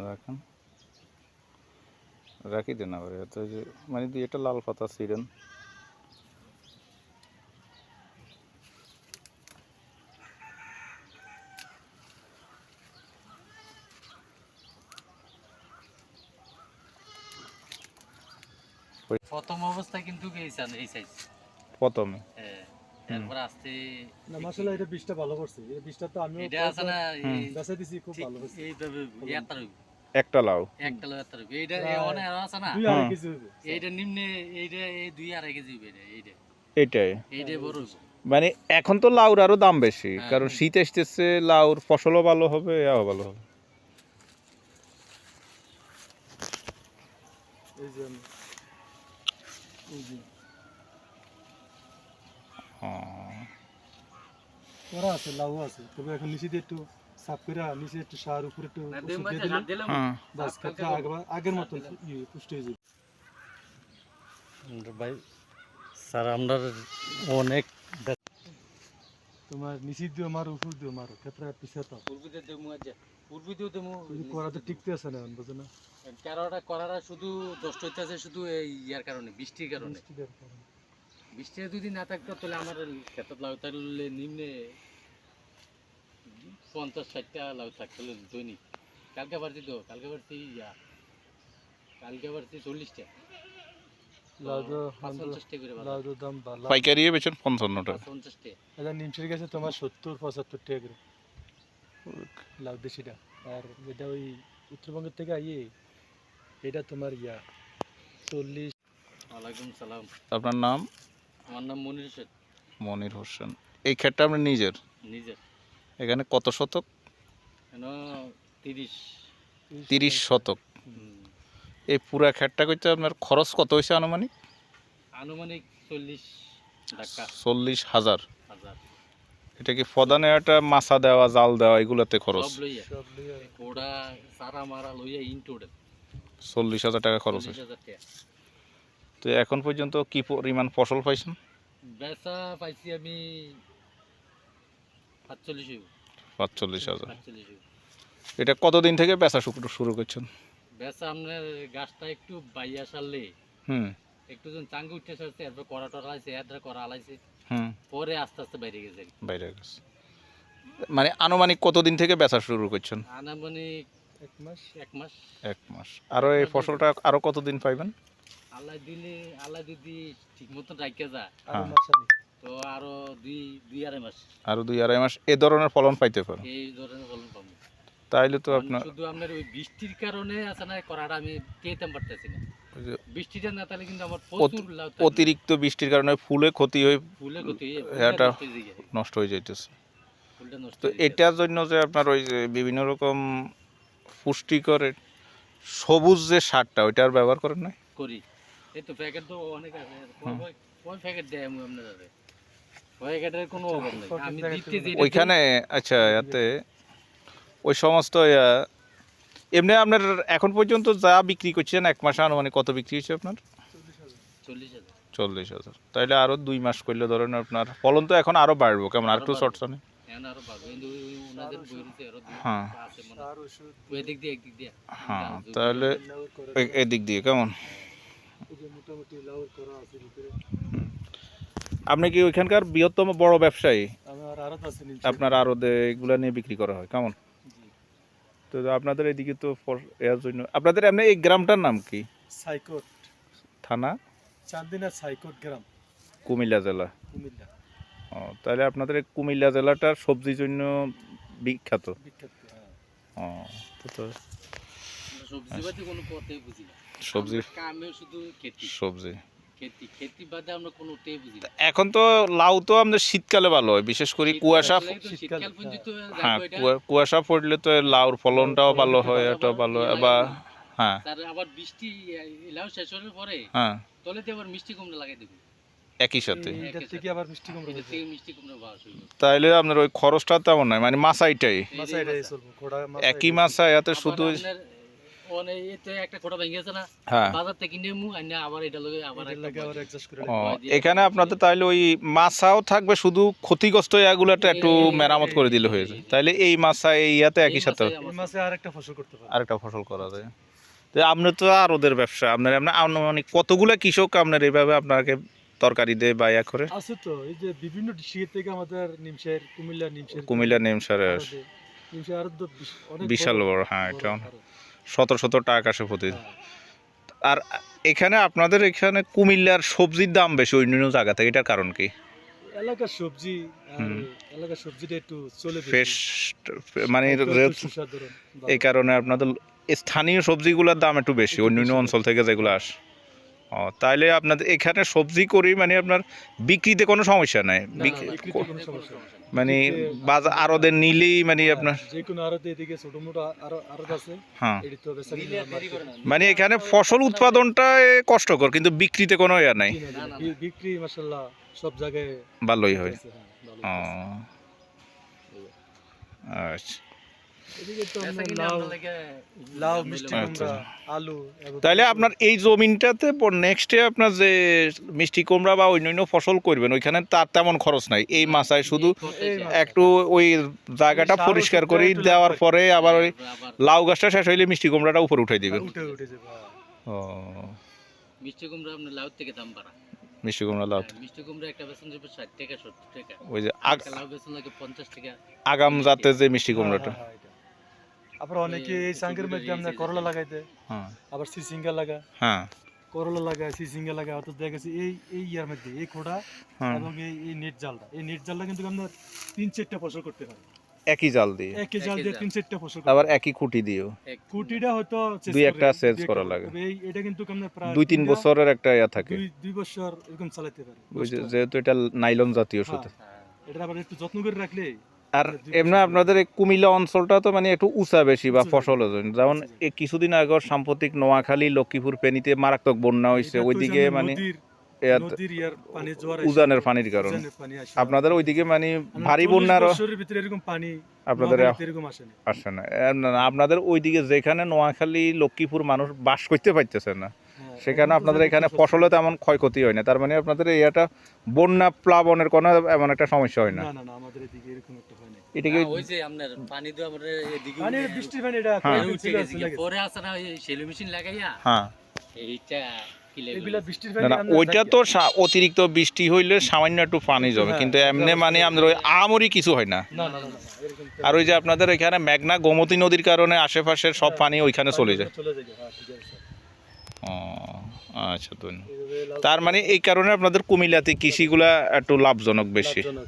রাখেন, রাখি দেন আবার এত যে মানে এটা লাল পাতা ছিঁড়েন। প্রথম অবস্থায় কিন্তু এই সাইজ প্রথমে এরপর আস্তে না মাশাআল্লাহ এটা বীজটা ভালো করছে এই বীজটা তো আমিও এটা আছে না গাছে দিছি খুব ভালো করছে এইভাবে ইয়াত্রা একটা লাউ একটা ইয়াত্রা এইটা অনেক আছে না 2.5 কেজি হবে এইটা নিম্নে এইটা এই 2.5 কেজি হবে এইটা এটাই এইটা বড় মানে এখন তো লাউর আরো দাম বেশি, কারণ শীত আসতেছে, লাউর ফসলও ভালো হবে, এও ভালো হবে। এই যে করা আছে লাউ আছে, তবে এখন নিচে দিয়ে একটু সাফ করে নিচে একটু সার উপরে একটু ওষুধ দিয়ে দিলে বাস ক্ষেত্রে আগের মতো পুষ্টি হয়ে যাবে। ভাই স্যার আমরা অনেক তোমার নিচে দিয়ে মারো উপর দিয়ে মারো ক্ষেত্রে পিছিয়ে তো পূর্বীতেও দেবো করা তো টিকতে আছে না বুঝো না, করাটা শুধু নষ্ট হইতেছে শুধু এই ইয়ার কারণে, বৃষ্টির কারণে। বৃষ্টি যদি না থাকতো তাহলে আমার ক্ষেত্রে লাউ তাহলে নিম্নে 50-60টা লাউ থাকতো দৈনিক। কালকে পারছি 40টা পাইকারি বেচেন 55 টাকা। 50 টাকা এটা নিমসের কাছে তোমার 70-75 টাকা করে লাউ দেশিটা, আর যেটা ওই উত্তরবঙ্গের থেকে আইয়ে এটা তোমার 40। ওয়ালাইকুম সালাম। আপনার নাম? আমার নাম মনির হোসেন। মনির হোসেন। এই ক্ষেতটা আপনার নিজের? নিজের। এখানে কত শতক? 30 শতক। এই পুরা ক্ষেতটা করতে আপনার খরচ কত হয়েছে আনুমানিক? আনুমানিক 40 টাকা। 40,000। এটা কি ফদানে একটা মাছা দেওয়া, জাল দেওয়া, এগুলাতে খরচ? সব লইয়া ওটা সারা মারা লইয়া ইনক্লুডেড 40,000 টাকা খরচ হয়েছে। তো এখন পর্যন্ত কি পরিমাণ ফসল পাইছেন? বেচা পাইছি আমি 45,000। এটা কতদিন থেকে বেচা শুরু করছেন? বেচা আপনার গাছটা একটু বাইয়া সারলে একটু যখন চাঙ্গে উঠতে সারছে, এরপর করা টরা আলাইছে, এরপর করা আলাইছে, পরে আস্তে আস্তে বাইরে গেছে। মানে আনুমানিক কতদিন থেকে বেচা শুরু করছেন? আনুমানিক 1 মাস। আরো এই ফসলটা আরো কতদিন পাইবেন? আল্লাহ যদি ঠিক মতো রাখা যায় তো আরো 2-2.5 মাস। আরো 2-2.5 মাস এই ধরনের ফলন পাইতে পারেন। এই ধরনের ফলন পাবো। তাইলে তো আপনার শুধু আপনার ওই বৃষ্টির কারণে আছে না, করাটা আমি টেতে পারতেছি না। বৃষ্টিটা না তাহলে কিন্তু আমার প্রচুর লাভ। অতিরিক্ত বৃষ্টির কারণে ফুলে ক্ষতি হয়ে এটা নষ্ট হয়ে যাইতেছে। তো এটার জন্য যে আপনার ওই যে বিভিন্ন রকম পুষ্টিকর সবুজ যে সারটা ওইটার ব্যবহার করেন না? করি। এই তো প্যাকেট তো অনেক আছে, কোন প্যাকেট দেয় আমি আপনাদের প্যাকেটের কোনো অভাব নাই। আমি দিতে যে ওইখানে আচ্ছা এতে ওই সমস্ত এমনি আপনার এখন পর্যন্ত যা বিক্রি করছেন 1 মাসে আনুমানিক কত বিক্রি হয়েছে আপনার? 40,000। তাইলে আরো 2 মাস করলে ধরেন আপনার ফলন তো এখন আরো বাড়বো, কেমন আর একটু শর্ট টানে? হ্যাঁ তাহলে এদিক দিয়ে কেমন? আপনি কি ওইখানকার বৃহত্তম বড় ব্যবসায়ী? আপনার আড়তে এগুলা নিয়ে বিক্রি করা হয় কেমন? তো আপনাদের এদিকে তো এর জন্য আপনাদের এমনি এই গ্রামটার নাম কি? সাইকোট থানা চাঁদদিনা, সাইকোট গ্রাম, কুমিল্লা জেলা। কুমিল্লা। ও তাহলে আপনাদের এই কুমিল্লা জেলাটা সবজির জন্য বিখ্যাত। ও তো সবজিবাদী কোনো পথে বুঝি না। সবজি কামে শুধু সবজি খেতি বাদে আমরা কোনোটাই বুঝি না। এখন তো লাউ তো আমাদের শীতকালে ভালো হয়, বিশেষ করে কুয়াশা। হ্যাঁ কুয়াশা পড়লে তো লাউর ফলনটাও ভালো হয়, এটাও ভালো হয়। হ্যাঁ আবার বৃষ্টি লাউ শেষ হওয়ার পরে তলেতে আবার মিষ্টি কুমড়া লাগাই দেব একই সাথে। তাইলে আপনার ওই খরচটা তেমন নয়, মানে মাছাইটাই একই মাছা, এতে শুধু মানে এই তো একটা খোটা ভেঙে গেছে না, হ্যাঁ বাজার থেকে কিনে মু আইনা আবার এটা লগে আবার এটার একটা লাগে আবার অ্যাডজাস্ট করে ও এখানে আপনাদের তাইলে ওই মাছাও থাকবে, শুধু ক্ষতিগ্রস্ত এগুলাটা একটু মেরামত করে দিলে হয়েছে, তাইলে এই মাছা এই ইয়াতে একই সাথে এই মাসে আরেকটা ফসল করতে পারে। আরেকটা ফসল করা যায়। তো আপনার তো আর ওদের ব্যবসা, আপনার আনুমানিক কতগুলা কৃষক আপনার এইভাবে আপনাকে তরকারি দেয় বা ইয়া করে? আছে তো, এই যে বিভিন্ন ডিস্ট্রিক্ট থেকে আমাদের নিমশের, কুমিল্লা কুমিল্লা নেমসারে আসে নিমশের আরো তো অনেক বিশাল বড়, হ্যাঁ এটা শত টাকা আসে প্রতি। হ্যাঁ। আর এখানে আপনাদের এখানে কুমিল্লার সবজির দাম বেশি অন্যান্য জায়গা থেকে, এটার কারণ কি? এলাকার সবজি আর এলাকার সবজিটা একটু চলে বেশি। ফ্রেশ মানে একটু রেট, সুস্বাদুরন। এই কারণে আপনাদের স্থানীয় সবজিগুলোর দাম একটু বেশি অন্যান্য অঞ্চল থেকে যেগুলো আসে। ও তাইলে আপনাদের এখানে সবজি করি মানে আপনার বিক্রিতে কোনো সমস্যা নাই, বিক্রিতে কোনো সমস্যা নেই। মানে বাজার আরদের নিলেই মানে আপনার যে কোনো আড়তে এদিকে ছোট মোটো আড়ত আছে, হ্যাঁ এটি তো বেচা কিনা market মানে এখানে ফসল উৎপাদনটা কষ্টকর, কিন্তু বিক্রিতে কোনো ইয়া নাই, কিনা যায়। বিক্রি মাশাআল্লাহ সব জায়গায় ভালোই হয়। আছে, হ্যাঁ, ভালোই ও আছে। আচ্ছা, এদিকে তো বেচা আমরা কিনা লাউ, আমরা লাগে লাউ, মিষ্টি আচ্ছা। কুমড়া, আলু এগুলো- তাইলে আপনার এই জমিনটাতে নেক্সটে আপনার যে মিষ্টি কুমড়া বা অন্যান্য ফসল করবেন ওইখানে তার তেমন খরচ নাই, এই মাছায় শুধু এই একটু ওই জায়গাটা সার পরিষ্কার ওষুধটা করে একটু দেওয়ার লাগবে। পরে আবার ওই আবার লাউ গাছটা শেষ হইলে মিষ্টি কুমড়াটা উপরে উঠাই দিবেন। উঠে যাবে, হ্যাঁ। ও মিষ্টি কুমড়া আপনার লাউ থেকে দাম বাড়া। মিষ্টি কুমড়া লাউ, মিষ্টি কুমড়া একটা বেতন যাবে 60 টাকা 70 টাকা, ওই যে একটা লাউ বেতন লাগে 50 টাকা। আগাম জাতের যে মিষ্টি কুমড়াটা, হ্যাঁ, এটা। আবার অনেকে এই সাঙ্গের মধ্যে আমরা করলা লাগাইতে, হ্যাঁ আবার সিসিঙ্গা লাগা, হ্যাঁ করলা লাগায়, সিসিঙ্গা লাগায়, অত দেখা গেছে এই ইয়ার মধ্যে এই খোড়া হ্যাঁ এবং এই নেট জালটা, এই নেট জালটা কিন্তু আপনার 3-4টা ফসল করতে পারে। একই জাল দিয়ে, একই জাল দিয়ে জাল। 3-4টা ফসল করতে আবার পারে। একই খুঁটি দিয়েও কুটিটা হয়তো চেঞ্জ দুই একটা করে, চেঞ্জ দুই করা একটা। লাগে। তবে এটা কিন্তু আপনার প্রায় 2-3 বছরের একটা ইয়া থাকে, দুই বছর এরকম চালাতে পারে। ওই যেহেতু এটা নাইলন জাতীয় সুতো। হ্যাঁ, এটা আবার একটু যত্ন করে রাখলে আর এমনি আপনাদের এই কুমিল্লা অঞ্চলটা তো মানে একটু উঁচা বেশি বা ফসলের জন্য, যেমন এই কিছুদিন আগে সাম্প্রতিক নোয়াখালী লক্ষ্মীপুর ফেনীতে মারাত্মক বন্যা হয়েছে, এটা তো ওইদিকে জানেন মানে নদীর ইয়ার পানি জোয়ার আসে, উজানের পানির কারণে উজানের পানি আসে। আপনাদের ওইদিকে মানে আমরা ভারী 40 বন্যার বছরের ভিতরে এরকম পানি আপনাদের নোয়াখালীতে এরকম আসে না। আসে না। আপনাদের ওইদিকে যেখানে নোয়াখালী লক্ষ্মীপুর মানুষ বাস করতে পারতেছে না, হ্যাঁ, সেখানে এখন তো আপনাদের জানি এখানে ফসল ফসলে তেমন ক্ষয়ক্ষতি হয় না, তার মানে আপনাদের এটা বন্যা প্লাবনের কোনো এমন একটা সমস্যা হয় না। না আমাদের এদিকে এরকম একটা হয় না। এটাকে ওই যে আপনার পানি তো আমরা এদিকে পানি বৃষ্টির পানি এটা হ্যাঁ। কয়েকদিন উঠে ছিল, গেছে, চলে গেছে। পরে আছে না ওই সেলো মেশিন লাগাইয়া হ্যাঁ এইটা কিলে এগুলা বৃষ্টির না পানি না আমরা ওইটা থাকি। তো অতিরিক্ত বৃষ্টি হইলে সামান্য একটু পানি জমে, হ্যাঁ, কিন্তু এমনি এটা মানে আমাদের ওই আমরি কিছু হয় না। না এরকম তো- আর ওই যে আপনাদের এখানে মেঘনা গোমতী নদীর কারণে আশেপাশের সব পানি ওইখানে চলে যায়। চলে যায়, হ্যাঁ, ঠিক আছে। ও আচ্ছা, ধন্যবাদ। এইভাবে লাভ- তার মানে এই কারণে আপনাদের কুমিল্লাতে কৃষিগুলা একটু লাভজনক বেশি, লাভজনক।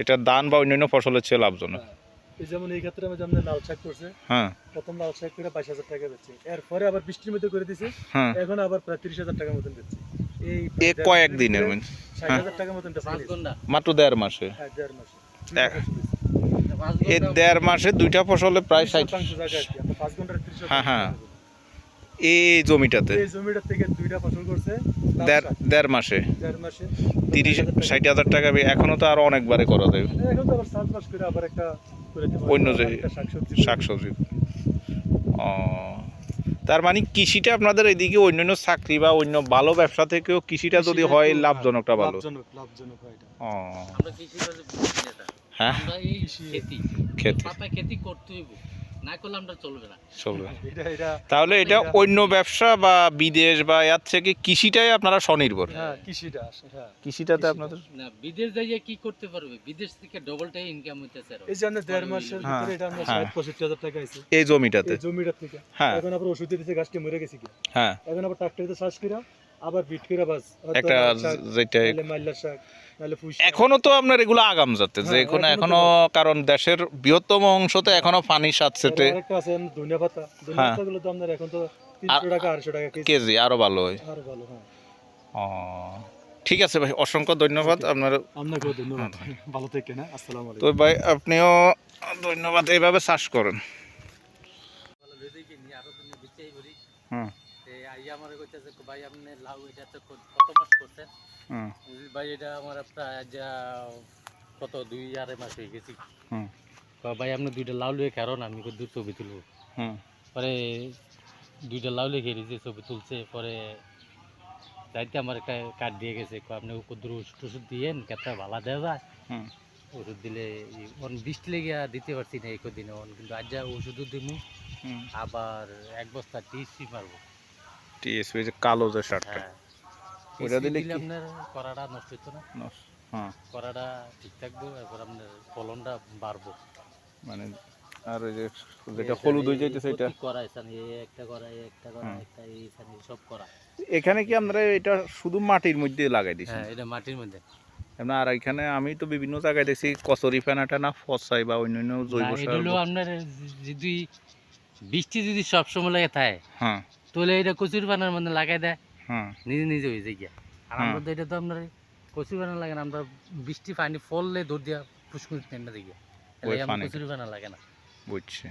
এটা ধান বা অন্যান্য ফসলের চেয়ে লাভজনক। হ্যাঁ। এই যেমন এই ক্ষেত্রে আমি যেমন লাল শাক করছে, হ্যাঁ প্রথম লাল শাক করে 22,000 টাকা বেচছে, এরপরে আবার বৃষ্টির মধ্যে করে দিছে, হ্যাঁ এখন আবার প্রায় 30,000 টাকার মতন বেচছে। এই এ কয়েক দিনের মধ্যে 60,000 টাকার মতন বেচছে। 5 ঘন্টা মাত্র 1.5 মাসে, হ্যাঁ, 1.5 মাসে। এই 1.5 মাসে দুইটা ফসলে প্রায় 60। 30% জায়গা আর কি, আমরা 5 ঘন্টার 30,000 হ্যাঁ, হ্যাঁ। টাকা দেবো। এই জমিটাতে এই জমিটার থেকে দুইটা ফসল করছে, লাল দেড় শাক, দেড় মাসে 1.5 মাসে 30-60 হাজার টাকা, এখনো তো আরো অনেকবারে করা যাবে এখন তো আবার 7 মাস করে আবার একটা করে দিতে পারবো, অন্য যে আবার একটা শাকসবজি করে শাকসবজি। ও তার মানে কৃষিটা আপনাদের এদিকে অন্যান্য চাকরি বা অন্য ভালো ব্যবসা থেকেও কৃষিটা যদি কৃষিটা হয় একটু, লাভজনকটা ভালো। লাভজনক হয় এটা। ও আমরা কৃষি কাজে বুঝি না তা। হ্যাঁ আমরা এই কৃষি- খেতি খেতে পাতায় খেতি করতে হইব, না করলে আমরা চলবে না। চলবে। এটা তাহলে এটা অন্য ব্যবসা বা বিদেশ বা এর থেকে কৃষিটাই আপনারা স্বনির্ভর। হ্যাঁ, কৃষিটা আসে, হ্যাঁ। কৃষিটাতে আপনাদের না বিদেশ যাইয়ে কি করতে পারবে, বিদেশ থেকে ডবলটাই ইনকাম হইতেছে আরো। এই যে আমরা 1.5 মাসের হ্যাঁ, ভিতরে এটা আমরা হ্যাঁ। 60-65,000 টাকা আইছে এই জমিটাতে। এই জমিটার থেকে। হ্যাঁ এখন আবার ওষুধ দিতে গাছটা মরে গেছে কি, হ্যাঁ এখন আবার ট্রাক্টরে চাষ কইরা আবার বিট কইরা বাস একটা যেটা নাহলে মাইলার শাক, নাহলে পুঁই শাক। এখনো তো আপনার এগুলো আগাম যাতে যে হ্যাঁ, কোনো এখনো তো এখনো, কারণ দেশের বৃহত্তম অংশ তো এখনো পানি সাথে আরেকটা আছে এমনি ধনিয়া পাতা, ধনিয়া হ্যাঁ। পাতাগুলো তো আপনার এখন তো 300 টাকা 800 টাকা কেজি, কেজি আরো ভালো হয়। আর ভালো, হ্যাঁ। ও ঠিক আছে ভাই, অসংখ্য ধন্যবাদ আপনার। আপনাকেও ধন্যবাদ, ভালো থেকেন, হ্যাঁ, আসসালামু তো আলাইকুম। ভাই আপনিও ধন্যবাদ, এইভাবে চাষ করেন। ভালো লইদেরকে নিয়ে আরো দিনে বিচাই করি। হুম আইয়া আমারে কইতেছে ভাই আপনি লাউ এটা তো কত মাস করছেন? হুম ভাই এটা আমার প্রায় যা কত 2-2.5 মাস হয়ে গেছি। হুম ভাই আপনি দুইটা লাউ লুয়ে কারণ আমি দুটো ছবি তুলবো। হুম পরে 2টা লাউ লিখে দিয়েছে, ছবি তুলছে, পরে যাইতে আমার একটা কার্ড দিয়ে গেছে, আপনি কদ্দুর ওষুধ দিয়েন কেতা ভালো দেওয়া যায়, হুম ওষুধ দিলে বৃষ্টি লেগে আর দিতে পারছি না এই কদিনে, কিন্তু আজ যা ওষুধও দিমু, হুম আবার 1 বস্তা টিএসপি মারবো। টিএসপি যে কালো যে সারটা হ্যাঁ, ওইটা TSP দিলে দিলে কি আপনার করাটা নষ্ট হতো না, হ্যাঁ করাটা ঠিক থাকবো, এরপর আপনার ফলনটা বাড়বো। মানে আর ওই যে যেটা হলুদ হয়ে যাইতেছে এটা করা এখানে একটা করা একটা করা হুম। একটা এখানে সব করা। এখানে কি আমরা এটা শুধু মাটির মধ্যে লাগাই দিছি? হ্যাঁ, এটা মাটির মধ্যে। আর এখানে আমি তো বিভিন্ন জায়গায় দেখছি কচুরি ফেনাটা না ফসাই বা অন্যান্য জৈব না, এটা সার হলো আপনার যদি বৃষ্টি যদি সবসময় লাগে থাকে, হ্যাঁ তাহলে এটা কচুরি পানার মধ্যে লাগাই দেয়, হ্যাঁ নিজে নিজে হয়ে যায় গিয়া। আর হুম। আমরা তো এটা তো আপনার কচুরি পানা লাগে না, আমরা বৃষ্টি পানি ফললে দৌড় দিয়া পুষ্কুনি টেন্ডা দিই গিয়া, ওই আমরা পানিটা। কচুরি পানা লাগে না। বুঝছি